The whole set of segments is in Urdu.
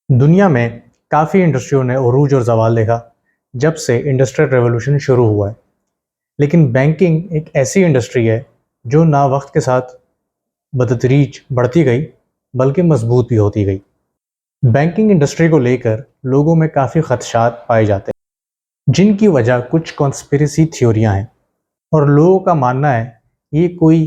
دنیا میں کافی انڈسٹریوں نے عروج اور زوال دیکھا جب سے انڈسٹریل ریولوشن شروع ہوا ہے، لیکن بینکنگ ایک ایسی انڈسٹری ہے جو نہ وقت کے ساتھ بتدریج بڑھتی گئی بلکہ مضبوط بھی ہوتی گئی۔ بینکنگ انڈسٹری کو لے کر لوگوں میں کافی خدشات پائے جاتے ہیں، جن کی وجہ کچھ کانسپریسی تھیوریاں ہیں، اور لوگوں کا ماننا ہے یہ کوئی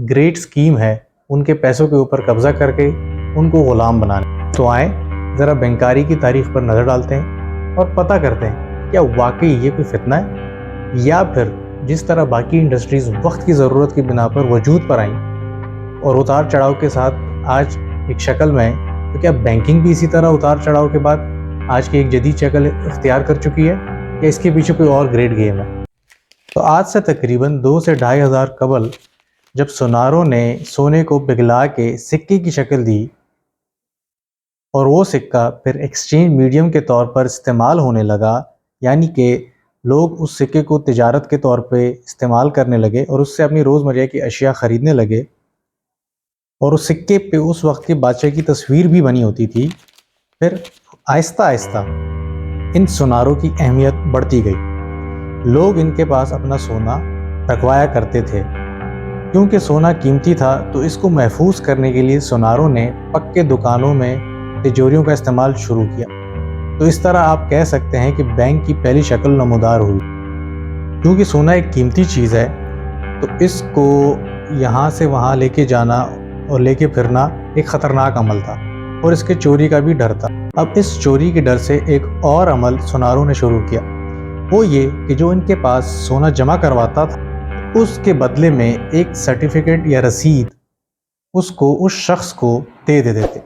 گریٹ اسکیم ہے ان کے پیسوں کے اوپر قبضہ کر کے ان کو غلام بنانے۔ تو آئیں ذرا بینکاری کی تاریخ پر نظر ڈالتے ہیں اور پتہ کرتے ہیں کیا واقعی یہ کوئی فتنہ ہے، یا پھر جس طرح باقی انڈسٹریز وقت کی ضرورت کی بنا پر وجود پر آئیں اور اتار چڑھاؤ کے ساتھ آج ایک شکل میں ہیں، تو کیا بینکنگ بھی اسی طرح اتار چڑھاؤ کے بعد آج کی ایک جدید شکل اختیار کر چکی ہے، یا اس کے پیچھے کوئی اور گریٹ گیم ہے؟ تو آج سے تقریباً 2 سے 2,500 قبل جب سوناروں نے سونے کو پگھلا کے سکے کی شکل دی اور وہ سکہ پھر ایکسچینج میڈیم کے طور پر استعمال ہونے لگا، یعنی کہ لوگ اس سکے کو تجارت کے طور پہ استعمال کرنے لگے اور اس سے اپنی روزمرہ کی اشیاء خریدنے لگے، اور اس سکے پہ اس وقت کے بادشاہ کی تصویر بھی بنی ہوتی تھی، پھر آہستہ آہستہ ان سوناروں کی اہمیت بڑھتی گئی۔ لوگ ان کے پاس اپنا سونا رکھوایا کرتے تھے، کیونکہ سونا قیمتی تھا تو اس کو محفوظ کرنے کے لیے سوناروں نے پکے دکانوں میں تجوریوں کا استعمال شروع کیا۔ تو اس طرح آپ کہہ سکتے ہیں کہ بینک کی پہلی شکل نمودار ہوئی۔ کیونکہ سونا ایک قیمتی چیز ہے تو اس کو یہاں سے وہاں لے کے جانا اور لے کے پھرنا ایک خطرناک عمل تھا، اور اس کے چوری کا بھی ڈر تھا۔ اب اس چوری کے ڈر سے ایک اور عمل سوناروں نے شروع کیا، وہ یہ کہ جو ان کے پاس سونا جمع کرواتا تھا اس کے بدلے میں ایک سرٹیفکیٹ یا رسید اس شخص کو دے دیتے تھے۔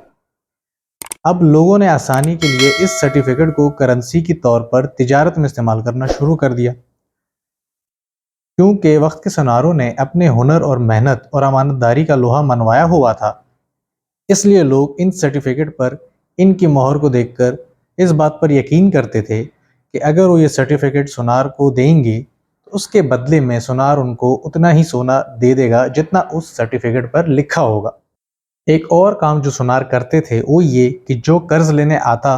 اب لوگوں نے آسانی کے لیے اس سرٹیفکیٹ کو کرنسی کی طور پر تجارت میں استعمال کرنا شروع کر دیا۔ کیونکہ وقت کے سوناروں نے اپنے ہنر اور محنت اور امانت داری کا لوہا منوایا ہوا تھا، اس لیے لوگ ان سرٹیفکیٹ پر ان کی مہر کو دیکھ کر اس بات پر یقین کرتے تھے کہ اگر وہ یہ سرٹیفکیٹ سونار کو دیں گے تو اس کے بدلے میں سونار ان کو اتنا ہی سونا دے دے گا جتنا اس سرٹیفکیٹ پر لکھا ہوگا۔ ایک اور کام جو سونار کرتے تھے وہ یہ کہ جو قرض لینے آتا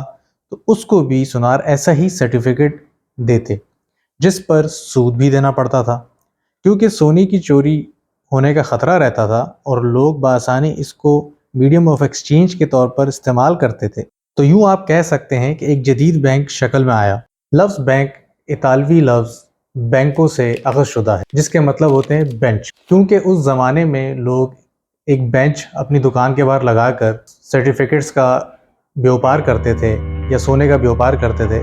تو اس کو بھی سونار ایسا ہی سرٹیفکیٹ دیتے، جس پر سود بھی دینا پڑتا تھا، کیونکہ سونے کی چوری ہونے کا خطرہ رہتا تھا اور لوگ بآسانی اس کو میڈیم آف ایکسچینج کے طور پر استعمال کرتے تھے۔ تو یوں آپ کہہ سکتے ہیں کہ ایک جدید بینک شکل میں آیا۔ لفظ بینک اطالوی لفظ بینکوں سے اخذ شدہ ہے، جس کے مطلب ہوتے ہیں بینچ، کیونکہ اس زمانے میں لوگ ایک بینچ اپنی دکان کے باہر لگا کر سرٹیفکیٹس کا بیوپار کرتے تھے یا سونے کا بیوپار کرتے تھے،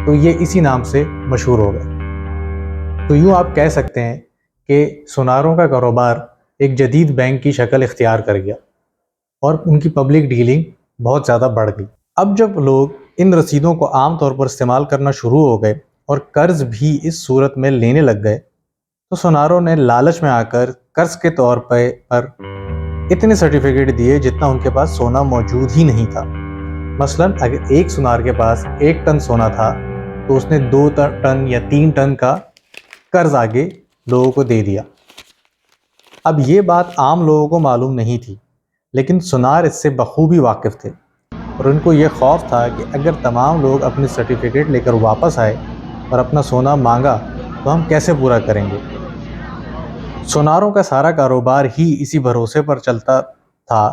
تو یہ اسی نام سے مشہور ہو گئے۔ تو یوں آپ کہہ سکتے ہیں کہ سوناروں کا کاروبار ایک جدید بینک کی شکل اختیار کر گیا اور ان کی پبلک ڈیلنگ بہت زیادہ بڑھ گئی۔ اب جب لوگ ان رسیدوں کو عام طور پر استعمال کرنا شروع ہو گئے اور قرض بھی اس صورت میں لینے لگ گئے، تو سوناروں نے لالچ میں آ کر قرض کے طور پر اتنے سرٹیفکیٹ دیے جتنا ان کے پاس سونا موجود ہی نہیں تھا۔ مثلاً اگر ایک سونار کے پاس 1 ٹن سونا تھا تو اس نے 2 ٹن یا 3 ٹن کا قرض آگے لوگوں کو دے دیا۔ اب یہ بات عام لوگوں کو معلوم نہیں تھی، لیکن سونار اس سے بخوبی واقف تھے، اور ان کو یہ خوف تھا کہ اگر تمام لوگ اپنے سرٹیفکیٹ لے کر واپس آئے اور اپنا سونا مانگا تو ہم کیسے پورا کریں گے۔ سوناروں کا سارا کاروبار ہی اسی بھروسے پر چلتا تھا،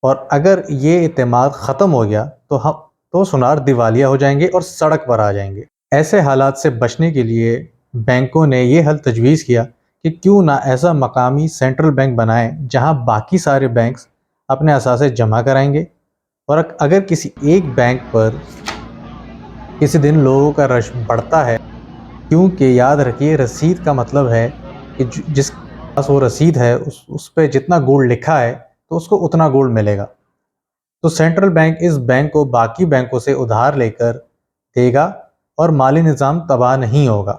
اور اگر یہ اعتماد ختم ہو گیا تو سونار دیوالیہ ہو جائیں گے اور سڑک پر آ جائیں گے۔ ایسے حالات سے بچنے کے لیے بینکوں نے یہ حل تجویز کیا کہ کیوں نہ ایسا مقامی سینٹرل بینک بنائیں جہاں باقی سارے بینکس اپنے اثاثے جمع کرائیں گے، اور اگر کسی ایک بینک پر کسی دن لوگوں کا رش بڑھتا ہے، کیونکہ یاد رکھیے رسید کا مطلب ہے کہ جس کے پاس وہ رسید ہے اس پہ جتنا گولڈ لکھا ہے تو اس کو اتنا گولڈ ملے گا، تو سینٹرل بینک اس بینک کو باقی بینکوں سے ادھار لے کر دے گا اور مالی نظام تباہ نہیں ہوگا۔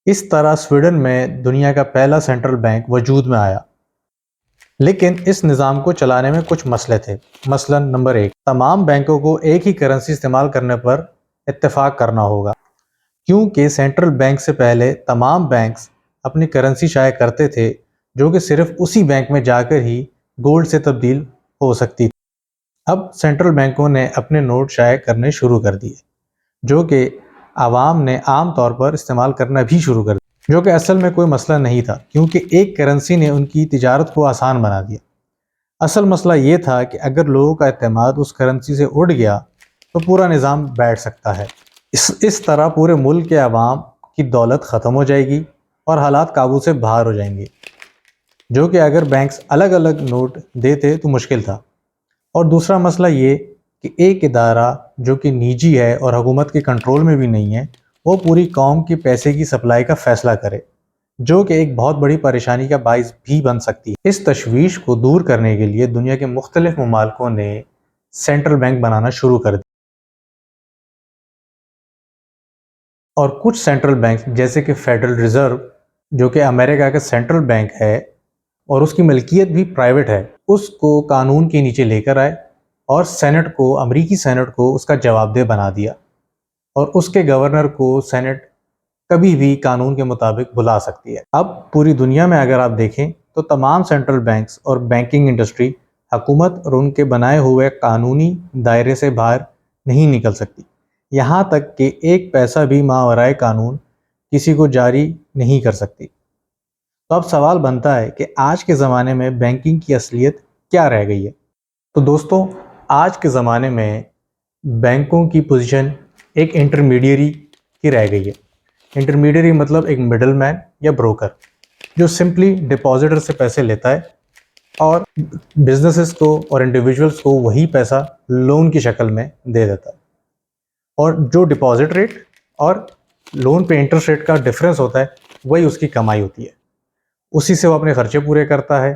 اس طرح سویڈن میں دنیا کا پہلا سینٹرل بینک وجود میں آیا، لیکن اس نظام کو چلانے میں کچھ مسئلے تھے۔ مثلا نمبر 1، تمام بینکوں کو ایک ہی کرنسی استعمال کرنے پر اتفاق کرنا ہوگا، کیونکہ سینٹرل بینک سے پہلے تمام بینکس اپنی کرنسی شائع کرتے تھے جو کہ صرف اسی بینک میں جا کر ہی گولڈ سے تبدیل ہو سکتی تھی۔ اب سینٹرل بینکوں نے اپنے نوٹ شائع کرنے شروع کر دیے، جو کہ عوام نے عام طور پر استعمال کرنا بھی شروع کر دیا، جو کہ اصل میں کوئی مسئلہ نہیں تھا، کیونکہ ایک کرنسی نے ان کی تجارت کو آسان بنا دیا۔ اصل مسئلہ یہ تھا کہ اگر لوگوں کا اعتماد اس کرنسی سے اڑ گیا تو پورا نظام بیٹھ سکتا ہے۔ اس طرح پورے ملک کے عوام کی دولت ختم ہو جائے گی اور حالات قابو سے باہر ہو جائیں گے، جو کہ اگر بینکس الگ الگ نوٹ دیتے تو مشکل تھا۔ اور دوسرا مسئلہ یہ کہ ایک ادارہ جو کہ نجی ہے اور حکومت کے کنٹرول میں بھی نہیں ہے، وہ پوری قوم کی پیسے کی سپلائی کا فیصلہ کرے، جو کہ ایک بہت بڑی پریشانی کا باعث بھی بن سکتی ہے۔ اس تشویش کو دور کرنے کے لیے دنیا کے مختلف ممالکوں نے سینٹرل بینک بنانا شروع کر دیا، اور کچھ سینٹرل بینک جیسے کہ فیڈرل ریزرو، جو کہ امریکہ کا سینٹرل بینک ہے اور اس کی ملکیت بھی پرائیویٹ ہے، اس کو قانون کے نیچے لے کر آئے اور سینٹ کو، امریکی سینٹ کو اس کا جواب دہ بنا دیا، اور اس کے گورنر کو سینٹ کبھی بھی قانون کے مطابق بلا سکتی ہے۔ اب پوری دنیا میں اگر آپ دیکھیں تو تمام سینٹرل بینکس اور بینکنگ انڈسٹری حکومت اور ان کے بنائے ہوئے قانونی دائرے سے باہر نہیں نکل سکتی، یہاں تک کہ ایک پیسہ بھی ماورائے قانون کسی کو جاری نہیں کر سکتی۔ تو اب سوال بنتا ہے کہ آج کے زمانے میں بینکنگ کی اصلیت کیا رہ گئی ہے؟ تو دوستوں، آج کے زمانے میں بینکوں کی پوزیشن ایک انٹرمیڈیری کی رہ گئی ہے۔ انٹرمیڈیری مطلب ایک مڈل مین یا بروکر، جو سمپلی ڈپازٹر سے پیسے لیتا ہے اور بزنسز کو اور انڈیویجولز کو وہی پیسہ لون کی شکل میں دے دیتا ہے، اور جو ڈپازٹ ریٹ اور لون پہ انٹرسٹ ریٹ کا ڈفرینس ہوتا ہے وہی اس کی کمائی ہوتی ہے، اسی سے وہ اپنے خرچے پورے کرتا ہے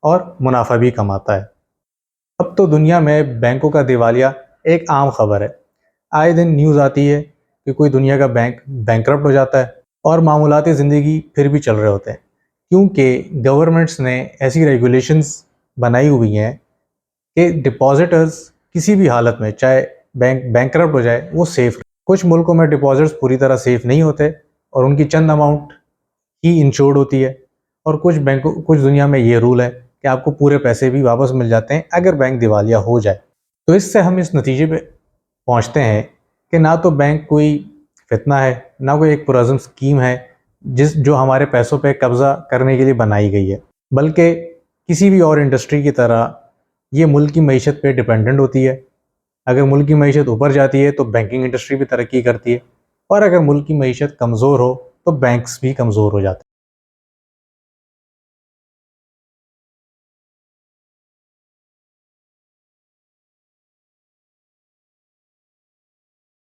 اور منافع بھی کماتا ہے۔ اب تو دنیا میں بینکوں کا دیوالیہ ایک عام خبر ہے، آئے دن نیوز آتی ہے کہ کوئی دنیا کا بینک بینکرپٹ ہو جاتا ہے، اور معمولاتی زندگی پھر بھی چل رہے ہوتے ہیں، کیونکہ گورنمنٹس نے ایسی ریگولیشنز بنائی ہوئی ہیں کہ ڈپازٹرز کسی بھی حالت میں، چاہے بینک بینکرپٹ ہو جائے، وہ سیف۔ کچھ ملکوں میں ڈپازٹس پوری طرح سیف نہیں ہوتے اور ان کی چند اماؤنٹ ہی انشورڈ ہوتی ہے، اور کچھ دنیا میں یہ رول ہے کہ آپ کو پورے پیسے بھی واپس مل جاتے ہیں اگر بینک دیوالیہ ہو جائے۔ تو اس سے ہم اس نتیجے پہ پہنچتے ہیں کہ نہ تو بینک کوئی فتنہ ہے، نہ کوئی ایک پرعزم اسکیم ہے جو ہمارے پیسوں پہ قبضہ کرنے کے لیے بنائی گئی ہے، بلکہ کسی بھی اور انڈسٹری کی طرح یہ ملک کی معیشت پہ ڈیپینڈنٹ ہوتی ہے۔ اگر ملک کی معیشت اوپر جاتی ہے تو بینکنگ انڈسٹری بھی ترقی کرتی ہے، اور اگر ملک کی معیشت کمزور ہو تو بینکس بھی کمزور ہو جاتے ہیں۔